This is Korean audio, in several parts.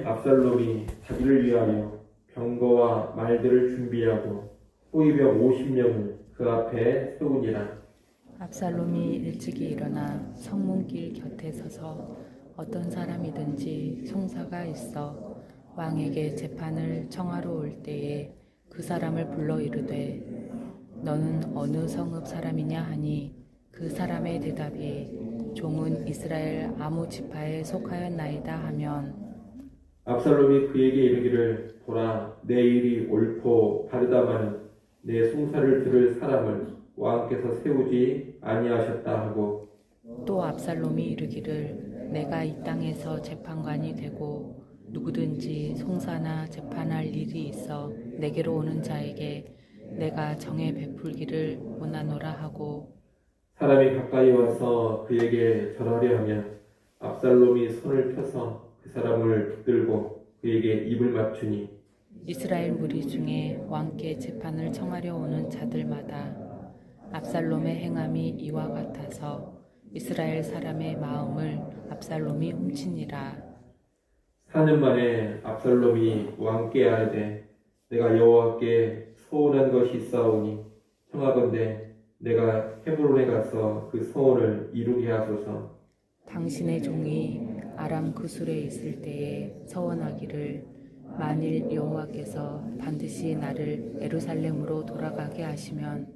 압살롬이 자기를 위하여 병거와 말들을 준비하고 호위병 50명을 그 앞에 세우니라. 압살롬이 일찍이 일어나 성문길 곁에 서서 어떤 사람이든지 송사가 있어 왕에게 재판을 청하러 올 때에 그 사람을 불러 이르되 너는 어느 성읍 사람이냐 하니 그 사람의 대답이 종은 이스라엘 아무 지파에 속하였나이다 하면 압살롬이 그에게 이르기를 보라 내 일이 옳고 바르다마는 내 송사를 들을 사람을 왕께서 세우지 아니하셨다 하고 또 압살롬이 이르기를 내가 이 땅에서 재판관이 되고 누구든지 송사나 재판할 일이 있어 내게로 오는 자에게 내가 정해 베풀기를 원하노라 하고 사람이 가까이 와서 그에게 절하려 하면 압살롬이 손을 펴서 그 사람을 붙들고 그에게 입을 맞추니 이스라엘 무리 중에 왕께 재판을 청하려 오는 자들마다 압살롬의 행함이 이와 같아서 이스라엘 사람의 마음을 압살롬이 훔치니라. 4년 만에 압살롬이 왕께 아뢰되 내가 여호와께 소원한 것이 있사오니 청하건대 내가 헤브론에 가서 그 소원을 이루게 하소서. 당신의 종이 아람 구술에 있을 때에 서원하기를 만일 여호와께서 반드시 나를 예루살렘으로 돌아가게 하시면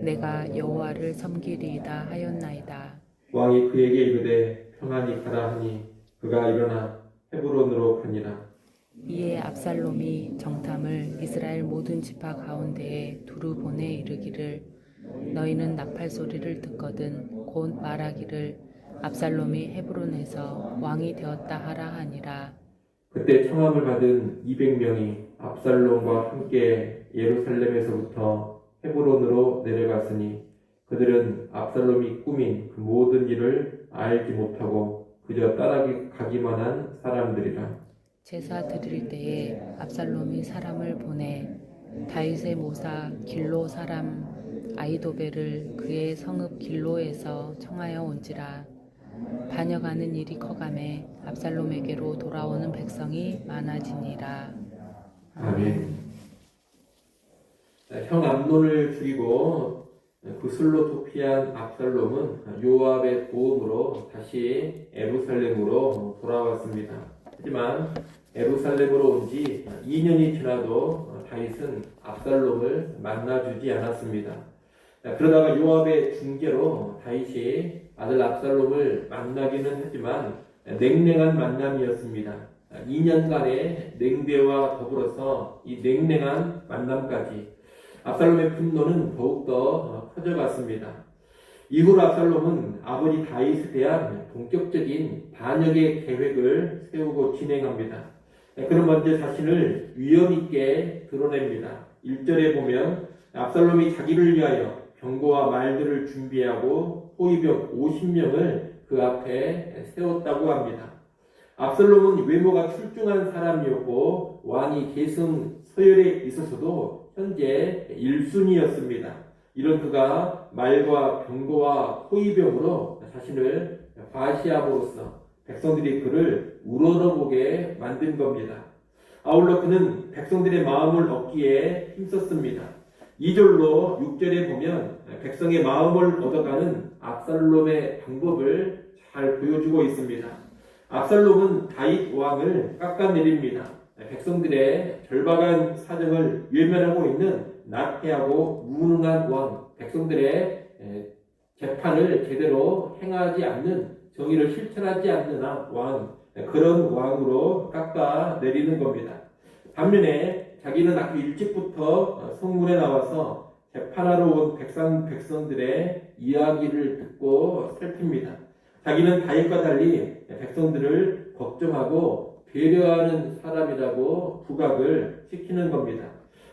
내가 여호와를 섬기리이다 하였나이다. 왕이 그에게 이르되 평안히 가라 하니 그가 일어나 헤브론으로 가니라. 이에 압살롬이 정탐을 이스라엘 모든 지파 가운데에 두루 보내 이르기를 너희는 나팔 소리를 듣거든 곧 말하기를 압살롬이 헤브론에서 왕이 되었다 하라 하니라. 그때 청함을 받은 200명이 압살롬과 함께 예루살렘에서부터 헤브론으로 내려갔으니 그들은 압살롬이 꾸민 그 모든 일을 알지 못하고 그저 따라가기만 한 사람들이라. 제사 드릴 때에 압살롬이 사람을 보내 다윗의 모사 길로 사람 아히도벨을 그의 성읍 길로에서 청하여 온지라. 반역하는 일이 커가매 압살롬에게로 돌아오는 백성이 많아지니라. 아멘. 형 암논을 죽이고 구슬로 도피한 압살롬은 요압의 도움으로 다시 에루살렘으로 돌아왔습니다. 하지만 에루살렘으로 온 지 2년이 지나도 다윗은 압살롬을 만나주지 않았습니다. 그러다가 요압의 중재로 다윗이 아들 압살롬을 만나기는 하지만 냉랭한 만남이었습니다. 2년간의 냉대와 더불어서 이 냉랭한 만남까지 압살롬의 분노는 더욱더 커져갔습니다. 이후로 압살롬은 아버지 다윗에 대한 본격적인 반역의 계획을 세우고 진행합니다. 그는 먼저 자신을 위엄있게 드러냅니다. 1절에 보면 압살롬이 자기를 위하여 병거와 말들을 준비하고 호위병 50명을 그 앞에 세웠다고 합니다. 압살롬은 외모가 출중한 사람이었고 왕이 계승 서열에 있어서도 현재 1순위였습니다. 이런 그가 말과 병거와 호위병으로 자신을 과시함으로써 백성들이 그를 우러러보게 만든 겁니다. 아울러 그는 백성들의 마음을 얻기에 힘썼습니다. 2절로 6절에 보면 백성의 마음을 얻어가는 압살롬의 방법을 잘 보여주고 있습니다. 압살롬은 다윗 왕을 깎아내립니다. 백성들의 절박한 사정을 외면하고 있는 나태하고 무능한 왕, 백성들의 재판을 제대로 행하지 않는, 정의를 실천하지 않는 왕, 그런 왕으로 깎아내리는 겁니다. 반면에 자기는 아주 일찍부터 성문에 나와서 재판하러 온 백성들의 이야기를 듣고 살핍니다. 자기는 다윗과 달리 백성들을 걱정하고 배려하는 사람이라고 부각을 시키는 겁니다.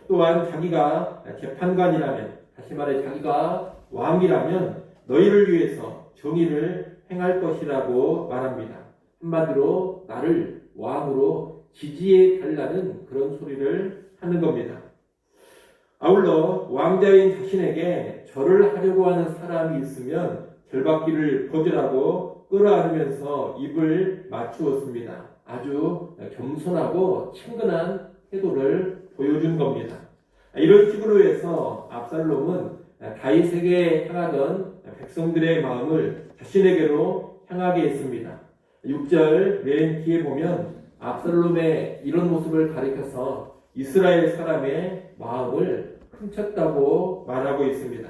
또한 자기가 재판관이라면, 다시 말해 자기가 왕이라면 너희를 위해서 정의를 행할 것이라고 말합니다. 한마디로 나를 왕으로 지지해 달라는 그런 소리를 하는 겁니다. 아울러 왕자인 자신에게 절을 하려고 하는 사람이 있으면 절받기를 거절하고 끌어안으면서 입을 맞추었습니다. 아주 겸손하고 친근한 태도를 보여준 겁니다. 이런 식으로 해서 압살롬은 다윗에게 향하던 백성들의 마음을 자신에게로 향하게 했습니다. 6절 맨 뒤에 보면 압살롬의 이런 모습을 가리켜서 이스라엘 사람의 마음을 훔쳤다고 말하고 있습니다.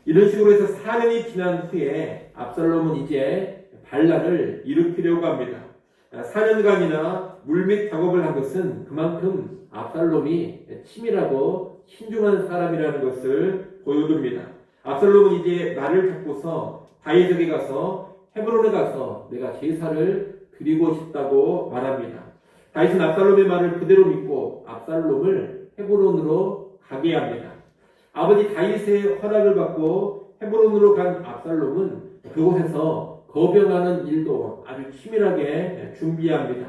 이런 식으로 해서 4년이 지난 후에 압살롬은 이제 반란을 일으키려고 합니다. 4년간이나 물밑 작업을 한 것은 그만큼 압살롬이 치밀하고 신중한 사람이라는 것을 보여줍니다. 압살롬은 이제 말을 잡고서 다윗에게 가서 헤브론에 가서 내가 제사를 드리고 싶다고 말합니다. 다윗은 압살롬의 말을 그대로 믿고 압살롬을 헤브론으로 가게 합니다. 아버지 다윗의 허락을 받고 헤브론으로 간 압살롬은 그곳에서 거병하는 일도 아주 치밀하게 준비합니다.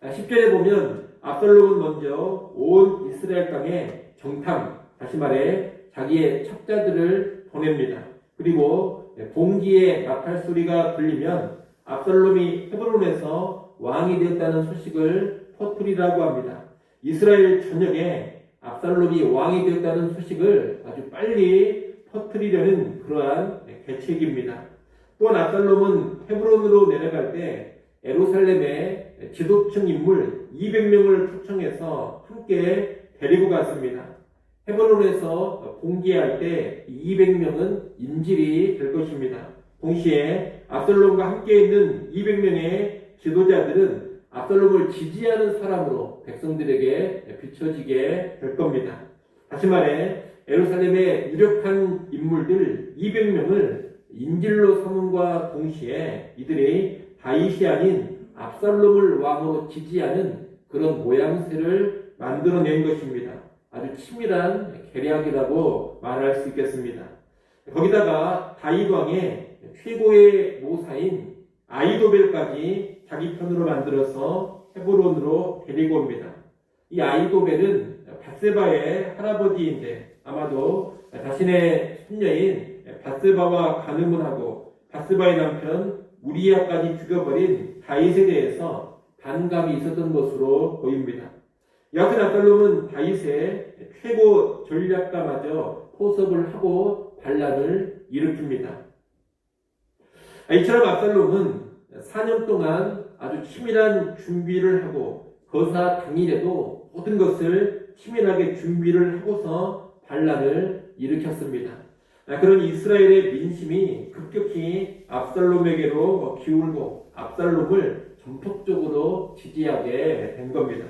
10절에 보면 압살롬은 먼저 온 이스라엘 땅에 정탐, 다시 말해 자기의 첩자들을 보냅니다. 그리고 봉기의 나팔 소리가 들리면 압살롬이 헤브론에서 왕이 되었다는 소식을 퍼뜨리라고 합니다. 이스라엘 전역에 압살롬이 왕이 되었다는 소식을 아주 빨리 퍼뜨리려는 그러한 계책입니다. 또한 압살롬은 헤브론으로 내려갈 때 예루살렘의 지도층 인물 200명을 초청해서 함께 데리고 갔습니다. 헤브론에서 공개할 때 200명은 인질이 될 것입니다. 동시에 압살롬과 함께 있는 200명의 지도자들은 압살롬을 지지하는 사람으로 백성들에게 비춰지게 될 겁니다. 다시 말해 예루살렘의 유력한 인물들 200명을 인질로 삼음과 동시에 이들이 다윗이 아닌 압살롬을 왕으로 지지하는 그런 모양새를 만들어낸 것입니다. 아주 치밀한 계략이라고 말할 수 있겠습니다. 거기다가 다윗 왕의 최고의 모사인 아히도벨까지 자기 편으로 만들어서 헤브론으로 데리고 옵니다. 이 아히도벨은 밧세바의 할아버지인데 아마도 자신의 손녀인 밧세바와 간음을 하고 밧세바의 남편 우리야까지 죽여버린 다윗에 대해서 반감이 있었던 것으로 보입니다. 여하튼 압살롬은 다윗의 최고 전략가마저 포섭을 하고 반란을 일으킵니다. 이처럼 압살롬은 4년 동안 아주 치밀한 준비를 하고 거사 당일에도 모든 것을 치밀하게 준비를 하고서 반란을 일으켰습니다. 그런 이스라엘의 민심이 급격히 압살롬에게로 기울고 압살롬을 전폭적으로 지지하게 된 겁니다.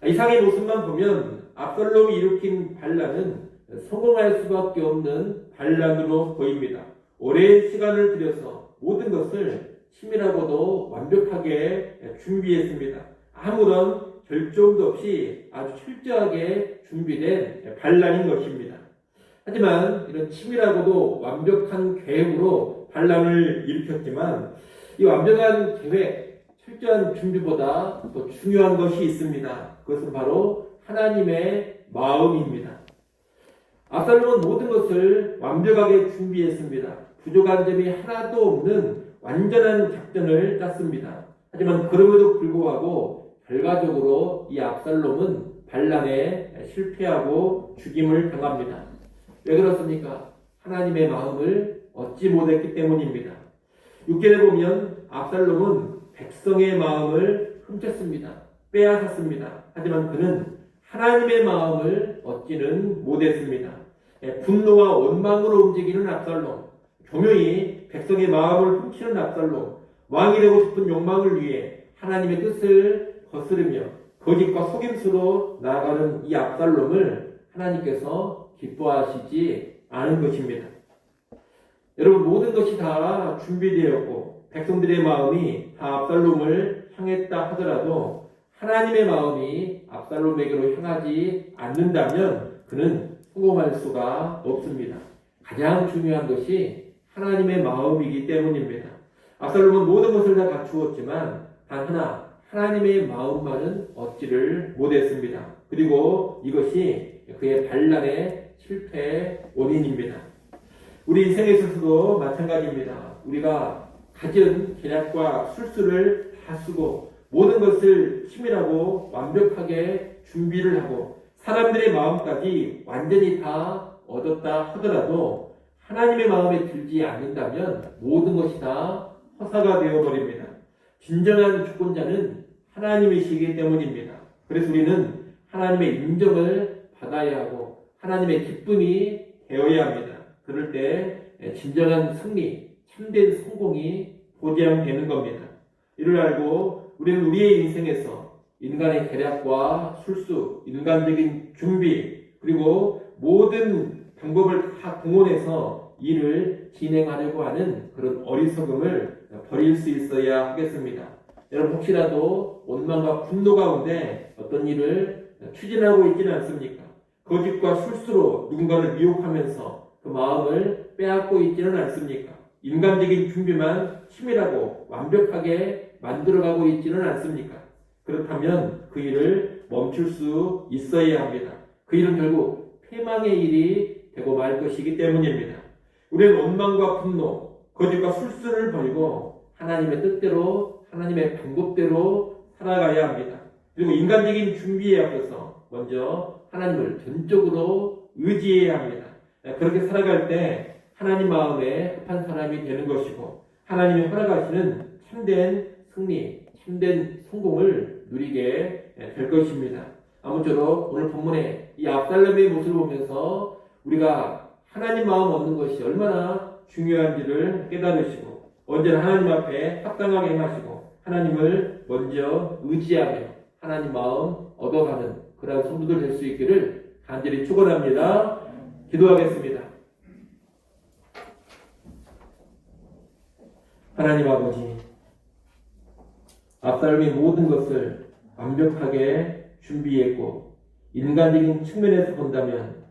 이상의 모습만 보면 압살롬이 일으킨 반란은 성공할 수밖에 없는 반란으로 보입니다. 오랜 시간을 들여서 모든 것을 치밀하고도 완벽하게 준비했습니다. 아무런 결정도 없이 아주 철저하게 준비된 반란인 것입니다. 하지만 이런 치밀하고도 완벽한 계획으로 반란을 일으켰지만 이 완벽한 계획, 철저한 준비보다 더 중요한 것이 있습니다. 그것은 바로 하나님의 마음입니다. 압살롬은 모든 것을 완벽하게 준비했습니다. 부족한 점이 하나도 없는 완전한 작전을 짰습니다. 하지만 그럼에도 불구하고 결과적으로 이 압살롬은 반란에 실패하고 죽임을 당합니다. 왜 그렇습니까? 하나님의 마음을 얻지 못했기 때문입니다. 6절에 보면 압살롬은 백성의 마음을 훔쳤습니다. 빼앗았습니다. 하지만 그는 하나님의 마음을 얻지는 못했습니다. 분노와 원망으로 움직이는 압살롬, 교묘히 백성의 마음을 훔치는 압살롬, 왕이 되고 싶은 욕망을 위해 하나님의 뜻을 거스르며 거짓과 속임수로 나아가는 이 압살롬을 하나님께서 기뻐하시지 않은 것입니다. 여러분, 모든 것이 다 준비되었고 백성들의 마음이 다 압살롬을 향했다 하더라도 하나님의 마음이 압살롬에게로 향하지 않는다면 그는 성공할 수가 없습니다. 가장 중요한 것이 하나님의 마음이기 때문입니다. 압살롬은 모든 것을 다 갖추었지만 단 하나 하나님의 마음만은 얻지를 못했습니다. 그리고 이것이 그의 반란의 실패의 원인입니다. 우리 인생에 있어서도 마찬가지입니다. 우리가 가진 계략과 술수를 다 쓰고 모든 것을 치밀하고 완벽하게 준비를 하고 사람들의 마음까지 완전히 다 얻었다 하더라도 하나님의 마음에 들지 않는다면 모든 것이 다 허사가 되어버립니다. 진정한 주권자는 하나님이시기 때문입니다. 그래서 우리는 하나님의 인정을 받아야 하고 하나님의 기쁨이 되어야 합니다. 그럴 때 진정한 승리, 참된 성공이 보장되는 겁니다. 이를 알고 우리는 우리의 인생에서 인간의 계략과 술수, 인간적인 준비, 그리고 모든 방법을 다 동원해서 일을 진행하려고 하는 그런 어리석음을 버릴 수 있어야 하겠습니다. 여러분 혹시라도 원망과 분노 가운데 어떤 일을 추진하고 있지는 않습니까? 거짓과 술수로 누군가를 미혹하면서 그 마음을 빼앗고 있지는 않습니까? 인간적인 준비만 치밀하고 완벽하게 만들어가고 있지는 않습니까? 그렇다면 그 일을 멈출 수 있어야 합니다. 그 일은 결국 패망의 일이 되고 말 것이기 때문입니다. 우리는 원망과 분노, 거짓과 술수를 버리고 하나님의 뜻대로, 하나님의 방법대로 살아가야 합니다. 그리고 인간적인 준비에 앞서서 먼저 하나님을 전적으로 의지해야 합니다. 그렇게 살아갈 때 하나님 마음에 합한 사람이 되는 것이고 하나님이 허락하시는 참된 승리, 참된 성공을 누리게 될 것입니다. 아무쪼록 오늘 본문의 이 압살롬의 모습을 보면서 우리가 하나님 마음 얻는 것이 얼마나 중요한지를 깨달으시고 언제나 하나님 앞에 합당하게 행하시고 하나님을 먼저 의지하며 하나님 마음 얻어가는 그러한 성도들 될 수 있기를 간절히 축원합니다. 기도하겠습니다. 하나님 아버지, 압살롬이 모든 것을 완벽하게 준비했고 인간적인 측면에서 본다면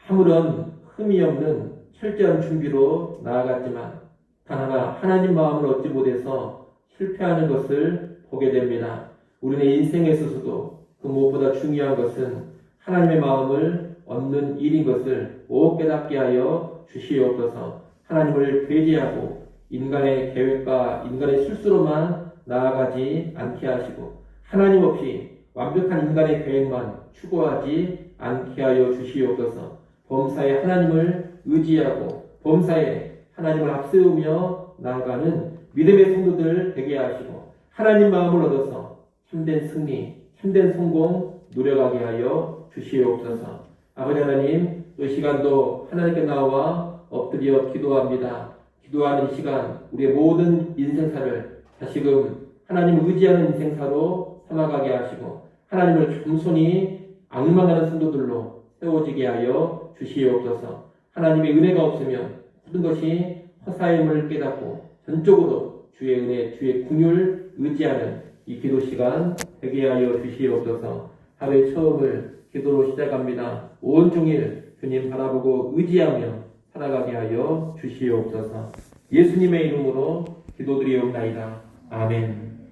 아무런 흠이 없는 철저한 준비로 나아갔지만 단 하나 하나님 마음을 얻지 못해서 실패하는 것을 보게 됩니다. 우리의 인생에 있어서도 그 무엇보다 중요한 것은 하나님의 마음을 얻는 일인 것을 꼭 깨닫게 하여 주시옵소서. 하나님을 배제하고 인간의 계획과 인간의 실수로만 나아가지 않게 하시고 하나님 없이 완벽한 인간의 계획만 추구하지 않게 하여 주시옵소서. 범사에 하나님을 의지하고 범사에 하나님을 앞세우며 나아가는 믿음의 성도들 되게 하시고 하나님 마음을 얻어서 참된 승리, 참된 성공 누려가게 하여 주시옵소서. 아버지 하나님, 이 시간도 하나님께 나와 엎드려 기도합니다. 기도하는 이 시간 우리의 모든 인생사를 다시금 하나님을 의지하는 인생사로 삼아가게 하시고 하나님을 겸손히 악망하는 성도들로 세워지게 하여 주시옵소서. 하나님의 은혜가 없으면 모든 것이 허사임을 깨닫고 전적으로 주의 은혜, 주의 긍휼 의지하는 이 기도 시간 되게 하여 주시옵소서. 하루의 처음을 기도로 시작합니다. 온종일 주님 바라보고 의지하며 살아가게 하여 주시옵소서. 예수님의 이름으로 기도드리옵나이다. 아멘.